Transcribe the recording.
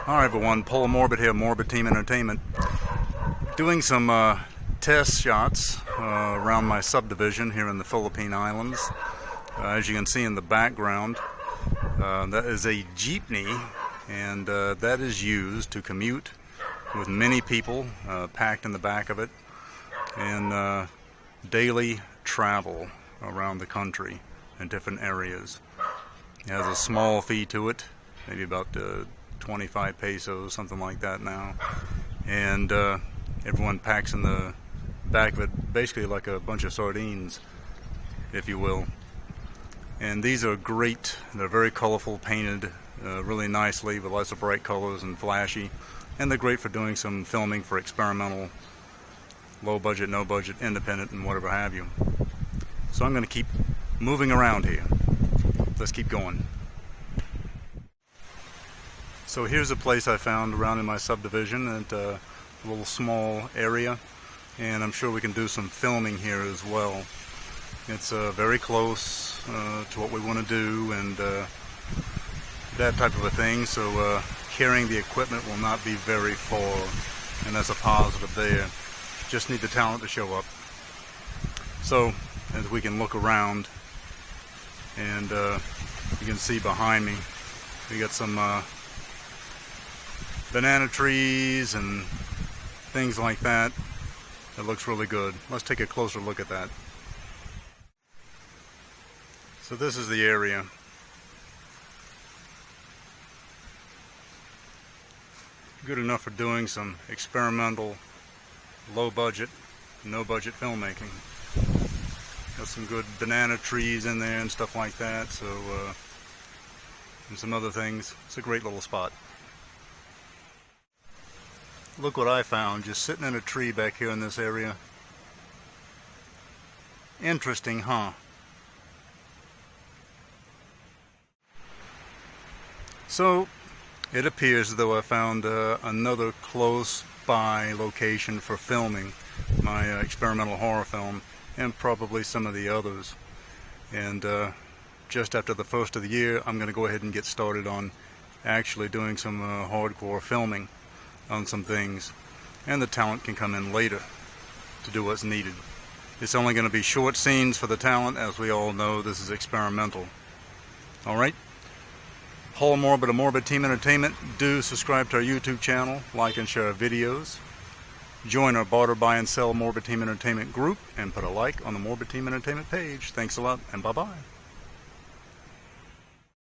Alright everyone, Paul Morbid here, Morbid Team Entertainment. Doing some test shots around my subdivision here in the Philippine Islands. As you can see in the background, that is a jeepney, and that is used to commute with many people packed in the back of it, and daily travel around the country in different areas. It has a small fee to it, maybe about 25 pesos, something like that now, and everyone packs in the back of it basically like a bunch of sardines, if you will. And these are great. They're very colorful, painted really nicely with lots of bright colors and flashy, and they're great for doing some filming for experimental, low budget, no budget, independent, and whatever have you. So I'm going to keep moving around here. Let's keep going. So here's a place I found around in my subdivision at a little small area, and I'm sure we can do some filming here as well. It's very close to what we want to do, and that type of a thing, so carrying the equipment will not be very far, and that's a positive there. Just need the talent to show up. So as we can look around, and you can see behind me we got some banana trees and things like that. It looks really good. Let's take a closer look at that. So this is the area. Good enough for doing some experimental, low budget, no budget filmmaking. Got some good banana trees in there and stuff like that, so and some other things. It's a great little spot. Look what I found just sitting in a tree back here in this area. Interesting, huh? So it appears as though I found another close by location for filming my experimental horror film, and probably some of the others. And just after the first of the year, I'm going to go ahead and get started on actually doing some hardcore filming on some things, and the talent can come in later to do what's needed. It's only going to be short scenes for the talent. As we all know, this is experimental. Alright, Paul Morbid of Morbid Team Entertainment. Do subscribe to our YouTube channel, like and share our videos, join our barter, buy and sell Morbid Team Entertainment group, and put a like on the Morbid Team Entertainment page. Thanks a lot, and bye bye.